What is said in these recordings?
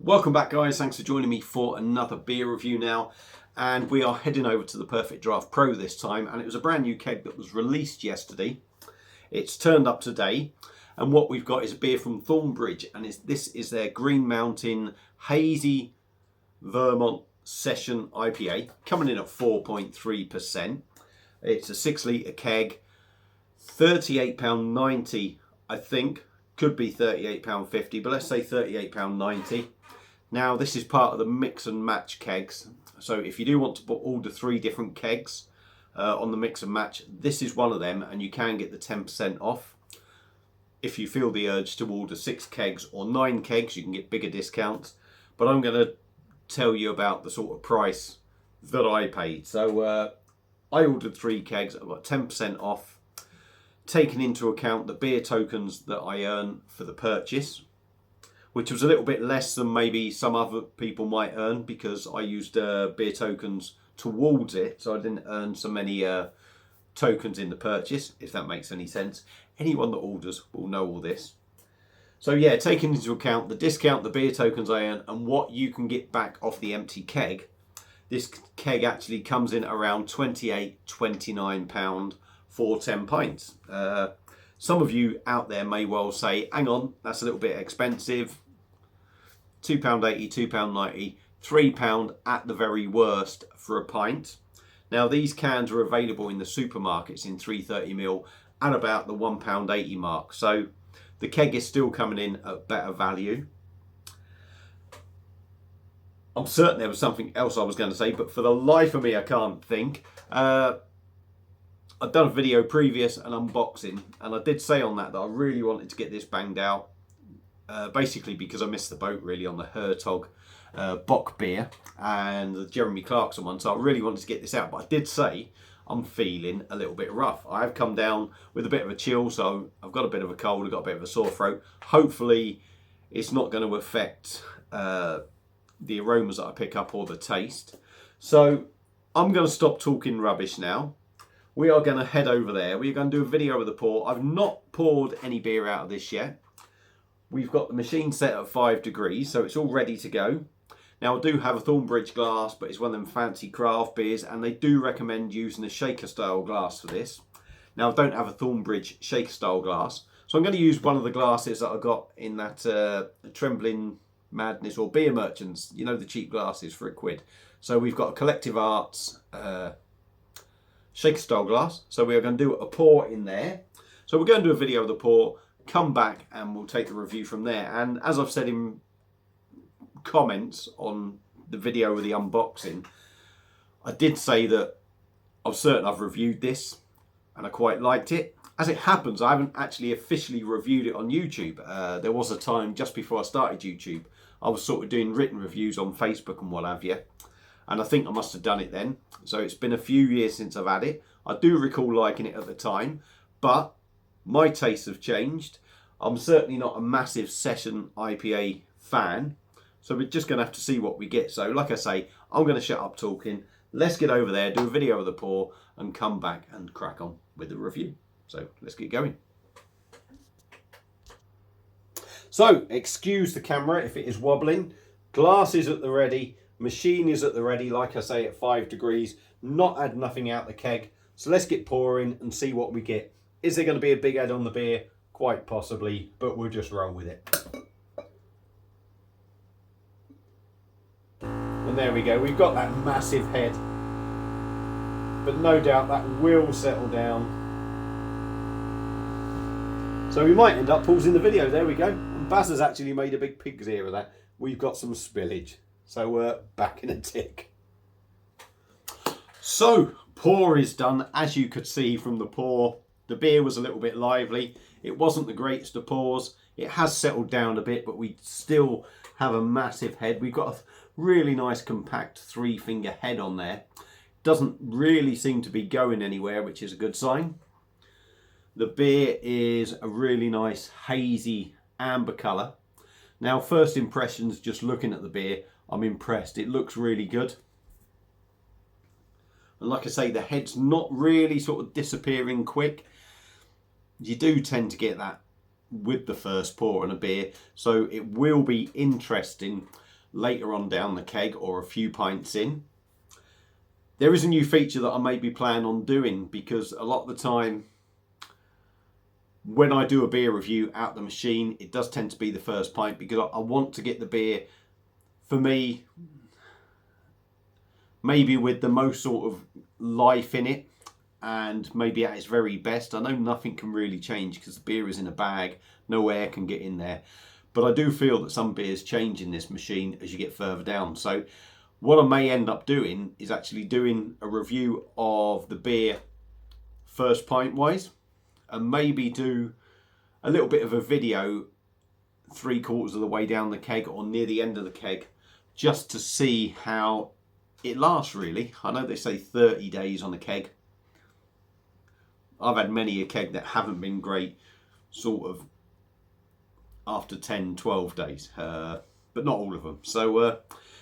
Welcome back, guys. Thanks for joining me for another beer review now. And we are heading over to the Perfect Draft Pro this time. And it was a brand new keg that was released yesterday. It's turned up today. And what we've got is a beer from Thornbridge. And this is their Green Mountain Hazy Vermont Session IPA. Coming in at 4.3%. It's a 6-litre keg. £38.90, I think. Could be £38.50, but let's say £38.90. Now, this is part of the mix and match kegs. So if you do want to order 3 different kegs on the mix and match, this is one of them, and you can get the 10% off. If you feel the urge to order 6 kegs or 9 kegs, you can get bigger discounts. But I'm going to tell you about the sort of price that I paid. So I ordered 3 kegs. I got 10% off, taking into account the beer tokens that I earn for the purchase, which was a little bit less than maybe some other people might earn because I used beer tokens towards it, so I didn't earn so many tokens in the purchase, if that makes any sense. Anyone that orders will know all this. So yeah, taking into account the discount, the beer tokens I earn, and what you can get back off the empty keg, this keg actually comes in around £28-29 for 10 pints. Some of you out there may well say, hang on, that's a little bit expensive. £2.80, £2.90, £3 at the very worst for a pint. Now, these cans are available in the supermarkets in 330ml at about the £1.80 mark. So the keg is still coming in at better value. I'm certain there was something else I was going to say, but for the life of me, I can't think. I've done a video previous, an unboxing, and I did say on that I really wanted to get this banged out. Basically because I missed the boat really on the Hertog Bock beer and the Jeremy Clarkson one, so I really wanted to get this out. But I did say I'm feeling a little bit rough. I have come down with a bit of a chill, so I've got a bit of a cold, I've got a bit of a sore throat. Hopefully it's not going to affect the aromas that I pick up or the taste. So I'm going to stop talking rubbish now. We are going to head over there. We're going to do a video of the pour. I've not poured any beer out of this yet. We've got the machine set at 5 degrees, so it's all ready to go. Now, I do have a Thornbridge glass, but it's one of them fancy craft beers, and they do recommend using a shaker style glass for this. Now, I don't have a Thornbridge shaker style glass, so I'm going to use one of the glasses that I got in that Trembling Madness or Beer Merchants, you know, the cheap glasses for £1. So we've got a Collective Arts shaker style glass, so we are going to do a pour in there. So we're going to do a video of the pour, come back, and we'll take the review from there. And as I've said in comments on the video of the unboxing, I did say that I'm certain I've reviewed this and I quite liked it. As it happens, I haven't actually officially reviewed it on YouTube. There was a time just before I started YouTube, I was sort of doing written reviews on Facebook and what have you. And I think I must have done it then. So it's been a few years since I've had it. I do recall liking it at the time, but my tastes have changed. I'm certainly not a massive session IPA fan. So we're just going to have to see what we get. So like I say, I'm going to shut up talking. Let's get over there, do a video of the pour, and come back and crack on with the review. So let's get going. So excuse the camera if it is wobbling. Glass is at the ready. Machine is at the ready, like I say, at 5 degrees. Not had nothing out the keg. So let's get pouring and see what we get. Is there going to be a big head on the beer? Quite possibly, but we'll just roll with it. And there we go. We've got that massive head. But no doubt that will settle down. So we might end up pausing the video. There we go. And Baz has actually made a big pig's ear of that. We've got some spillage. So we're back in a tick. So, pour is done. As you could see from the pour, the beer was a little bit lively. It wasn't the greatest of pours. It has settled down a bit, but we still have a massive head. We've got a really nice compact 3-finger head on there. Doesn't really seem to be going anywhere, which is a good sign. The beer is a really nice hazy amber colour. Now, first impressions, just looking at the beer, I'm impressed. It looks really good. And like I say, the head's not really sort of disappearing quick. You do tend to get that with the first pour on a beer, so it will be interesting later on down the keg or a few pints in. There is a new feature that I maybe plan on doing, because a lot of the time when I do a beer review out the machine, it does tend to be the first pint, because I want to get the beer, for me, maybe with the most sort of life in it, and maybe at its very best. I know nothing can really change because the beer is in a bag, no air can get in there, but I do feel that some beers change in this machine as you get further down. So what I may end up doing is actually doing a review of the beer first pint wise, and maybe do a little bit of a video 3/4 of the way down the keg or near the end of the keg, just to see how it lasts really. I know they say 30 days on a keg. I've had many a keg that haven't been great sort of after 10, 12 days, but not all of them. So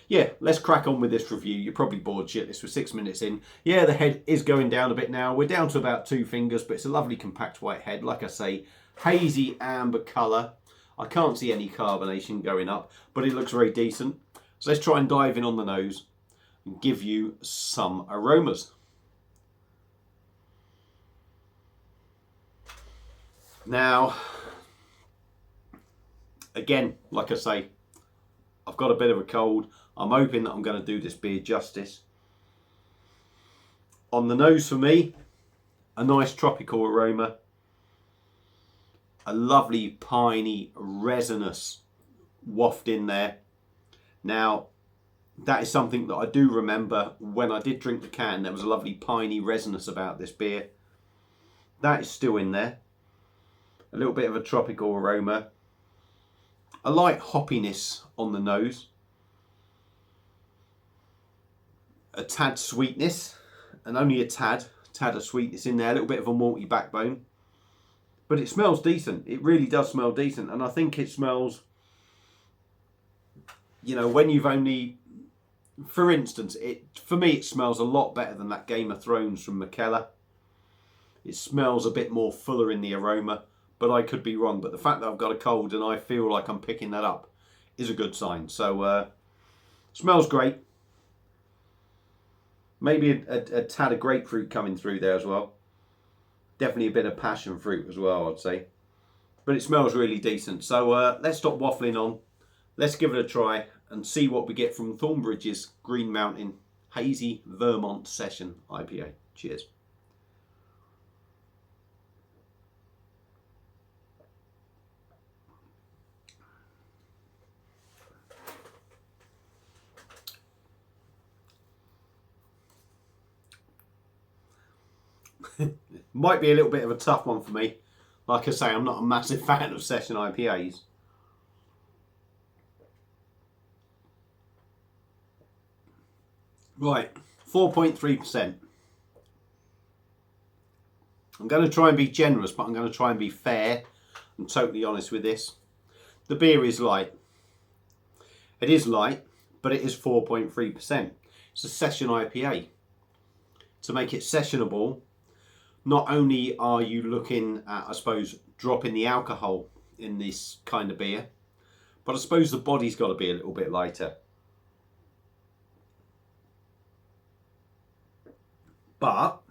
yeah, let's crack on with this review. You're probably bored shitless. We're 6 minutes in. Yeah, the head is going down a bit now. We're down to about 2 fingers, but it's a lovely compact white head. Like I say, hazy amber colour. I can't see any carbonation going up, but it looks very decent. So let's try and dive in on the nose and give you some aromas. Now, again, like I say, I've got a bit of a cold. I'm hoping that I'm going to do this beer justice. On the nose for me, a nice tropical aroma. A lovely piney, resinous waft in there. Now, that is something that I do remember when I did drink the can. There was a lovely piney resinous about this beer. That is still in there. A little bit of a tropical aroma. A light hoppiness on the nose. A tad sweetness, and only a tad of sweetness in there. A little bit of a malty backbone. But it smells decent. It really does smell decent. And I think it smells, you know, when you've only, for instance, for me it smells a lot better than that Game of Thrones from McKellar. It smells a bit more fuller in the aroma, but I could be wrong. But the fact that I've got a cold and I feel like I'm picking that up is a good sign. So smells great. Maybe a tad of grapefruit coming through there as well. Definitely a bit of passion fruit as well, I'd say. But it smells really decent. So let's stop waffling on. Let's give it a try and see what we get from Thornbridge's Green Mountain Hazy Vermont Session IPA. Cheers. Might be a little bit of a tough one for me. Like I say, I'm not a massive fan of session IPAs. Right, 4.3%. I'm going to try and be generous, but I'm going to try and be fair and totally honest with this. The beer is light. It is light, but it is 4.3%. It's a session IPA. To make it sessionable, not only are you looking at, I suppose, dropping the alcohol in this kind of beer, but I suppose the body's got to be a little bit lighter. But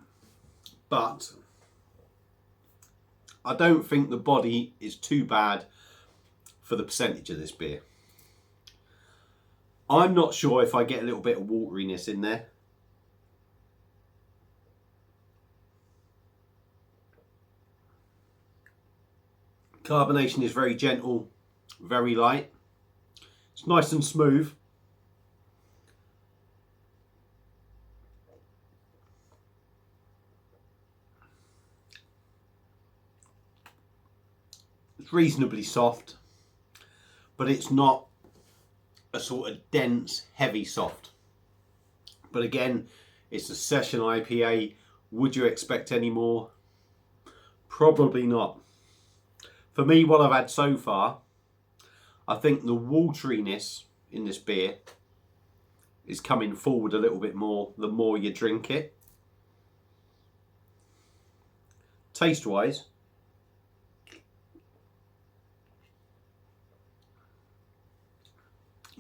I don't think the body is too bad for the percentage of this beer. I'm not sure if I get a little bit of wateriness in there. Carbonation is very gentle, very light. It's nice and smooth. It's reasonably soft, but it's not a sort of dense, heavy soft. But again, it's a session IPA. Would you expect any more? Probably not. For me, what I've had so far, I think the wateriness in this beer is coming forward a little bit more the more you drink it. Taste-wise,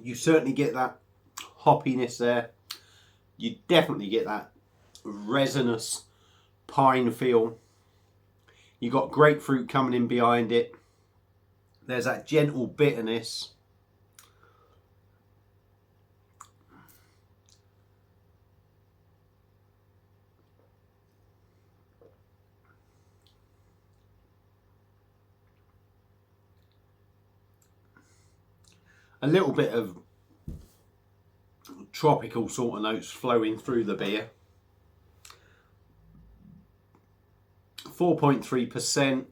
You certainly get that hoppiness there. You definitely get that resinous pine feel. You got grapefruit coming in behind it. There's that gentle bitterness. A little bit of tropical sort of notes flowing through the beer. 4.3%.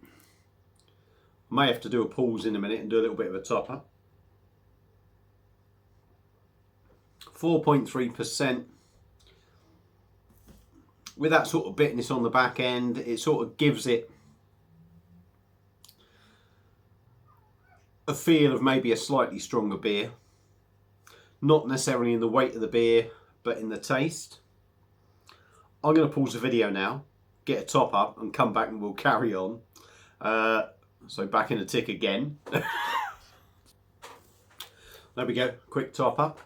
May have to do a pause in a minute and do a little bit of a topper. 4.3%. With that sort of bitterness on the back end, it sort of gives it a feel of maybe a slightly stronger beer. Not necessarily in the weight of the beer, but in the taste. I'm going to pause the video now, get a top up and come back and we'll carry on. So back in the tick again. There we go, quick top up.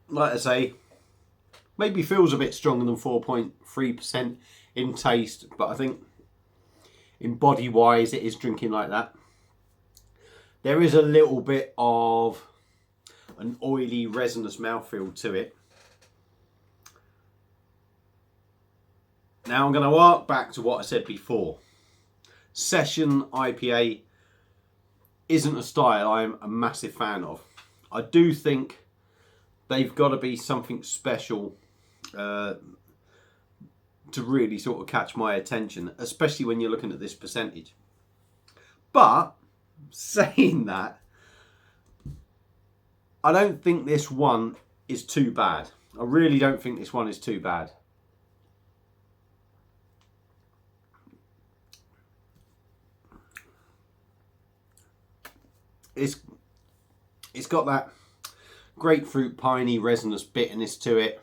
Like I say, maybe feels a bit stronger than 4.3% in taste, but I think in body wise it is drinking like that. There is a little bit of an oily resinous mouthfeel to it. Now I'm going to hark back to what I said before. Session IPA isn't a style I'm a massive fan of. I do think they've got to be something special to really sort of catch my attention, especially when you're looking at this percentage. But saying that, I don't think this one is too bad. I really don't think this one is too bad. It's got that grapefruit, piney, resinous bitterness to it.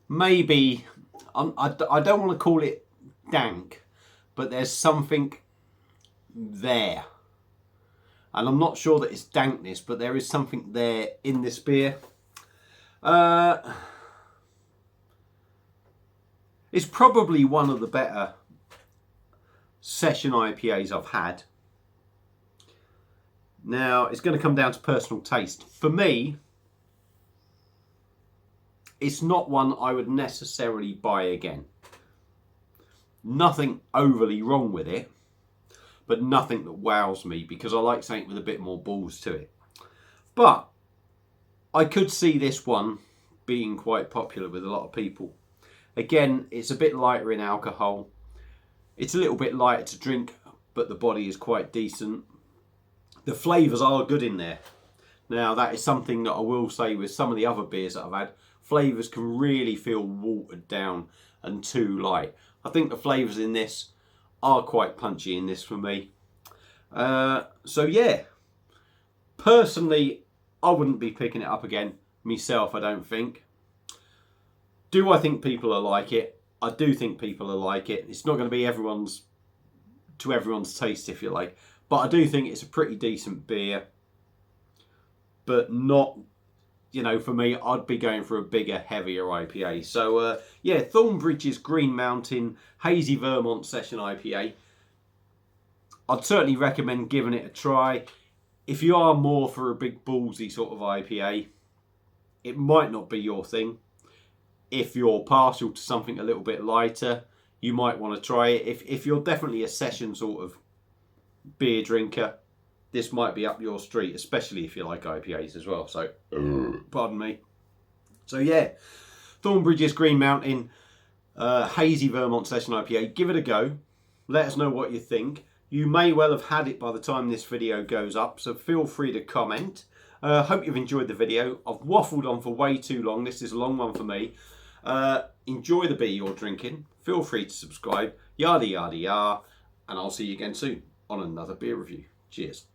Maybe, I don't want to call it dank, but there's something there. And I'm not sure that it's dankness, but there is something there in this beer. It's probably one of the better session IPAs I've had. Now, it's going to come down to personal taste. For me, it's not one I would necessarily buy again. Nothing overly wrong with it, but nothing that wows me, because I like something with a bit more balls to it. But I could see this one being quite popular with a lot of people. Again, it's a bit lighter in alcohol. It's a little bit lighter to drink, but the body is quite decent. The flavours are good in there. Now, that is something that I will say with some of the other beers that I've had. Flavours can really feel watered down and too light. I think the flavours in this are quite punchy in this for me. So yeah, personally, I wouldn't be picking it up again myself, I don't think. Do I think people are like it? I do think people are like it. It's not going to be everyone's taste, if you like. But I do think it's a pretty decent beer. But not, you know, for me, I'd be going for a bigger, heavier IPA. So, yeah, Thornbridge's Green Mountain Hazy Vermont Session IPA. I'd certainly recommend giving it a try. If you are more for a big ballsy sort of IPA, it might not be your thing. If you're partial to something a little bit lighter, you might want to try it. If you're definitely a session sort of beer drinker, this might be up your street, especially if you like IPAs as well. So, pardon me. So yeah, Thornbridge's Green Mountain Hazy Vermont Session IPA. Give it a go. Let us know what you think. You may well have had it by the time this video goes up, so feel free to comment. Hope you've enjoyed the video. I've waffled on for way too long. This is a long one for me. Enjoy the beer you're drinking. Feel free to subscribe. Yada, yada, yada. And I'll see you again soon on another beer review. Cheers.